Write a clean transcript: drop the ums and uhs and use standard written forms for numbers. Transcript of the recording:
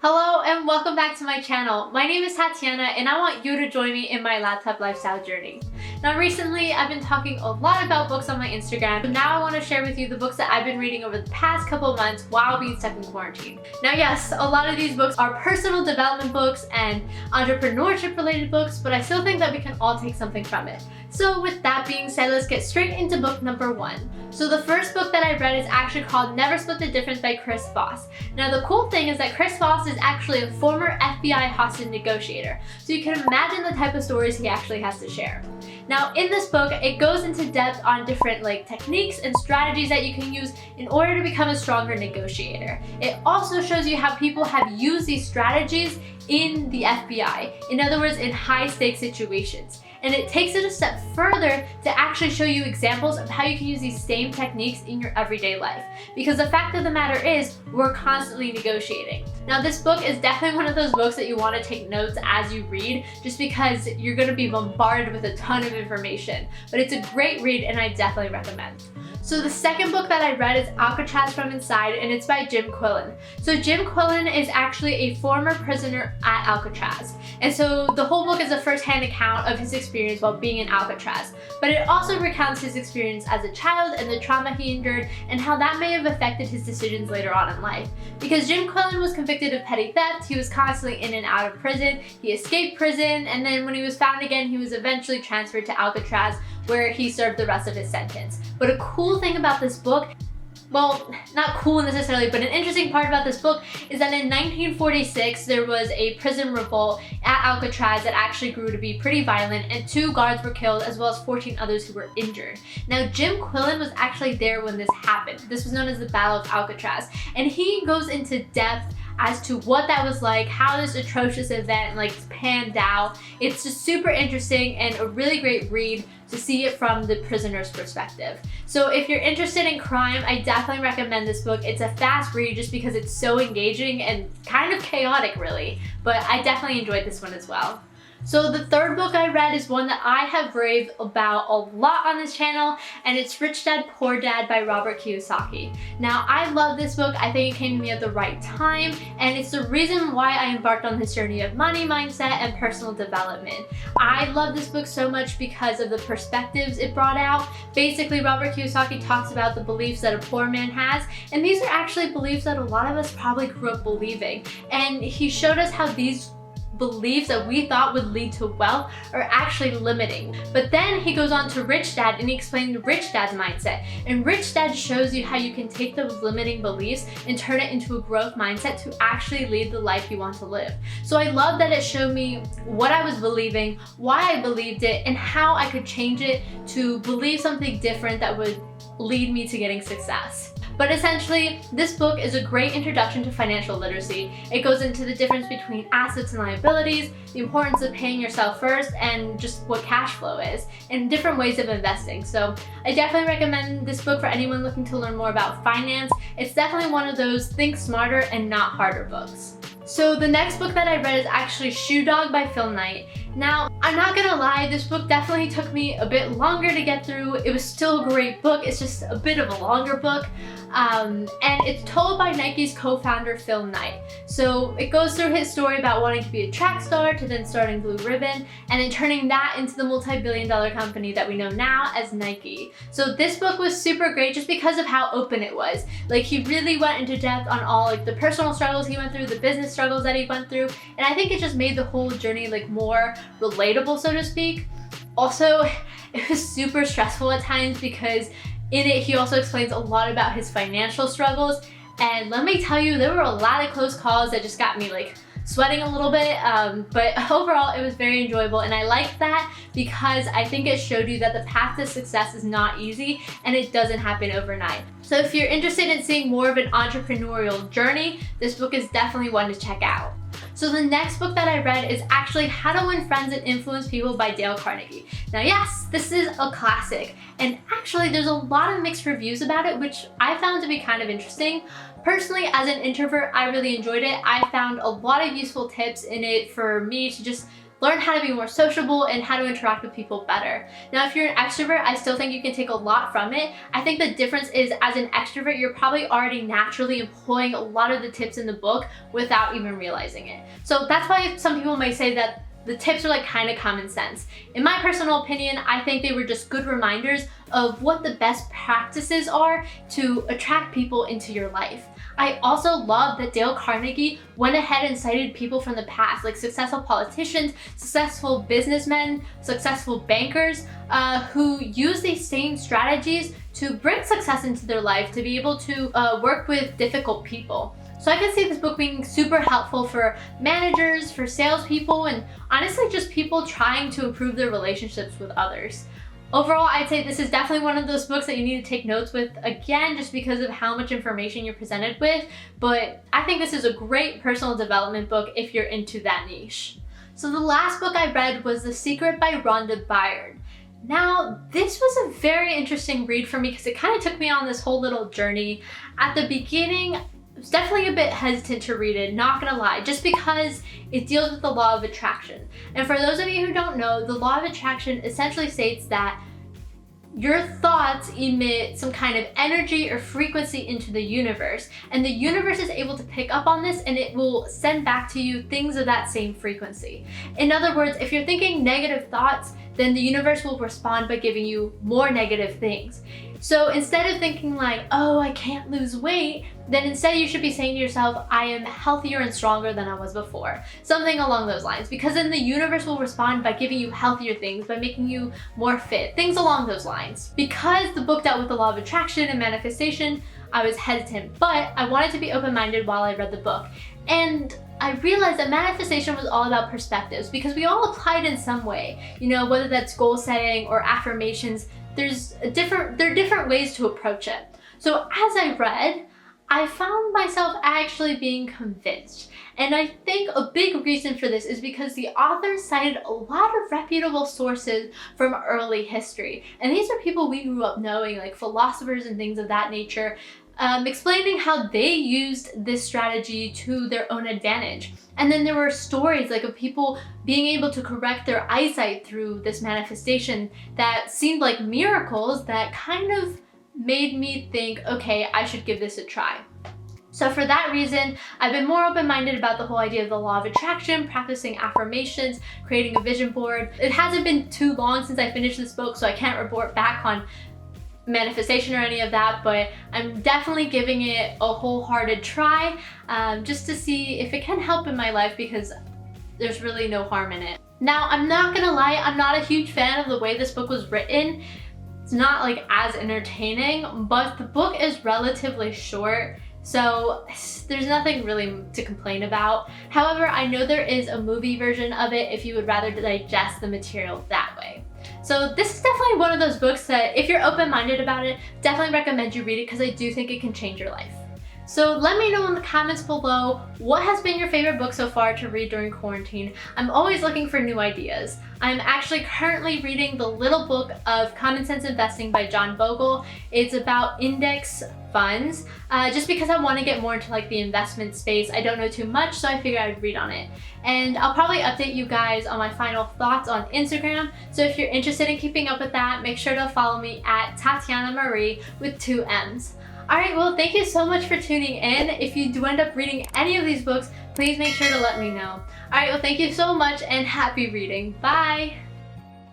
Hello and welcome back to my channel. My name is Tatiana and I want you to join me in my laptop lifestyle journey. Now recently I've been talking a lot about books on my Instagram, but now I want to share with you the books that I've been reading over the past couple of months while being stuck in quarantine. Now yes, a lot of these books are personal development books and entrepreneurship related books, but I still think that we can all take something from it. So with that being said, let's get straight into book number 1. So the first book that I read is actually called Never Split the Difference by Chris Voss. Now the cool thing is that Chris Voss is actually a former FBI hostage negotiator, so you can imagine the type of stories he actually has to share. Now in this book, it goes into depth on different techniques and strategies that you can use in order to become a stronger negotiator. It also shows you how people have used these strategies in the FBI, in other words, in high stakes situations. And it takes it a step further to actually show you examples of how you can use these same techniques in your everyday life. Because the fact of the matter is, we're constantly negotiating. Now this book is definitely one of those books that you want to take notes as you read, just because you're going to be bombarded with a ton of information. But it's a great read and I definitely recommend. So the second book that I read is Alcatraz from Inside, and it's by Jim Quillen. So Jim Quillen is actually a former prisoner at Alcatraz. And so the whole book is a first-hand account of his experience while being in Alcatraz. But it also recounts his experience as a child and the trauma he endured and how that may have affected his decisions later on in life. Because Jim Quillen was convicted of petty theft, he was constantly in and out of prison, he escaped prison, and then when he was found again, he was eventually transferred to Alcatraz, where he served the rest of his sentence. But a cool thing about this book, well, not cool necessarily, but an interesting part about this book is that in 1946, there was a prison revolt at Alcatraz that actually grew to be pretty violent, and 2 guards were killed as well as 14 others who were injured. Now, Jim Quillen was actually there when this happened. This was known as the Battle of Alcatraz, and he goes into depth as to what that was like, how this atrocious event panned out. It's just super interesting and a really great read to see it from the prisoner's perspective. So if you're interested in crime, I definitely recommend this book. It's a fast read just because it's so engaging and kind of chaotic really, but I definitely enjoyed this one as well. So the third book I read is one that I have raved about a lot on this channel, and it's Rich Dad Poor Dad by Robert Kiyosaki. Now I love this book. I think it came to me at the right time, and it's the reason why I embarked on this journey of money mindset and personal development. I love this book so much because of the perspectives it brought out. Basically, Robert Kiyosaki talks about the beliefs that a poor man has, and these are actually beliefs that a lot of us probably grew up believing. And he showed us how these beliefs that we thought would lead to wealth are actually limiting. But then he goes on to Rich Dad and he explained Rich Dad's mindset. And Rich Dad shows you how you can take those limiting beliefs and turn it into a growth mindset to actually lead the life you want to live. So I love that it showed me what I was believing, why I believed it, and how I could change it to believe something different that would lead me to getting success. But essentially, this book is a great introduction to financial literacy. It goes into the difference between assets and liabilities, the importance of paying yourself first, and just what cash flow is, and different ways of investing. So I definitely recommend this book for anyone looking to learn more about finance. It's definitely one of those think smarter and not harder books. So the next book that I read is actually Shoe Dog by Phil Knight. Now, I'm not gonna lie, this book definitely took me a bit longer to get through. It was still a great book, it's just a bit of a longer book. And it's told by Nike's co-founder Phil Knight. So it goes through his story about wanting to be a track star to then starting Blue Ribbon and then turning that into the multi-billion-dollar company that we know now as Nike. So this book was super great just because of how open it was. He really went into depth on all the personal struggles he went through, the business struggles that he went through, and I think it just made the whole journey more relatable, so to speak. Also, it was super stressful at times because in it he also explains a lot about his financial struggles, and let me tell you, there were a lot of close calls that just got me sweating a little bit, but overall it was very enjoyable, and I liked that because I think it showed you that the path to success is not easy and it doesn't happen overnight. So if you're interested in seeing more of an entrepreneurial journey, this book is definitely one to check out. So the next book that I read is actually How to Win Friends and Influence People by Dale Carnegie. Now yes, this is a classic, and actually there's a lot of mixed reviews about it, which I found to be kind of interesting. Personally, as an introvert, I really enjoyed it. I found a lot of useful tips in it for me to just learn how to be more sociable and how to interact with people better. Now, if you're an extrovert, I still think you can take a lot from it. I think the difference is, as an extrovert, you're probably already naturally employing a lot of the tips in the book without even realizing it. So that's why some people might say that the tips are like kind of common sense. In my personal opinion, I think they were just good reminders of what the best practices are to attract people into your life. I also love that Dale Carnegie went ahead and cited people from the past, like successful politicians, successful businessmen, successful bankers, who use these same strategies to bring success into their life, to be able to work with difficult people. So I can see this book being super helpful for managers, for salespeople, and honestly just people trying to improve their relationships with others. Overall, I'd say this is definitely one of those books that you need to take notes with, again, just because of how much information you're presented with, but I think this is a great personal development book if you're into that niche. So the last book I read was The Secret by Rhonda Byrne. Now, this was a very interesting read for me because it kind of took me on this whole little journey. At the beginning, I was definitely a bit hesitant to read it, not gonna lie, just because it deals with the law of attraction. And for those of you who don't know, the law of attraction essentially states that your thoughts emit some kind of energy or frequency into the universe, and the universe is able to pick up on this and it will send back to you things of that same frequency. In other words, if you're thinking negative thoughts, then the universe will respond by giving you more negative things. So instead of thinking like, oh, I can't lose weight, then instead you should be saying to yourself, I am healthier and stronger than I was before. Something along those lines, because then the universe will respond by giving you healthier things, by making you more fit, things along those lines. Because the book dealt with the law of attraction and manifestation, I was hesitant, but I wanted to be open-minded while I read the book. And I realized that manifestation was all about perspectives, because we all apply it in some way. You know, whether that's goal setting or affirmations, there are different ways to approach it. So as I read, I found myself actually being convinced. And I think a big reason for this is because the author cited a lot of reputable sources from early history. And these are people we grew up knowing, like philosophers and things of that nature, explaining how they used this strategy to their own advantage. And then there were stories like of people being able to correct their eyesight through this manifestation that seemed like miracles that kind of made me think, okay, I should give this a try. So for that reason, I've been more open-minded about the whole idea of the law of attraction, practicing affirmations, creating a vision board. It hasn't been too long since I finished this book, so I can't report back on manifestation or any of that, but I'm definitely giving it a wholehearted try, just to see if it can help in my life, because there's really no harm in it. Now, I'm not gonna lie, I'm not a huge fan of the way this book was written. It's not like as entertaining, but the book is relatively short, so there's nothing really to complain about. However, I know there is a movie version of it if you would rather digest the material that way. So this is definitely one of those books that if you're open-minded about it, definitely recommend you read it, because I do think it can change your life. So let me know in the comments below, what has been your favorite book so far to read during quarantine? I'm always looking for new ideas. I'm actually currently reading The Little Book of Common Sense Investing by John Bogle. It's about index funds, just because I want to get more into like the investment space. I don't know too much, so I figured I'd read on it. And I'll probably update you guys on my final thoughts on Instagram. So if you're interested in keeping up with that, make sure to follow me at Tatiana Marie with 2 M's. Alright, well, thank you so much for tuning in. If you do end up reading any of these books, please make sure to let me know. Alright, well, thank you so much and happy reading. Bye!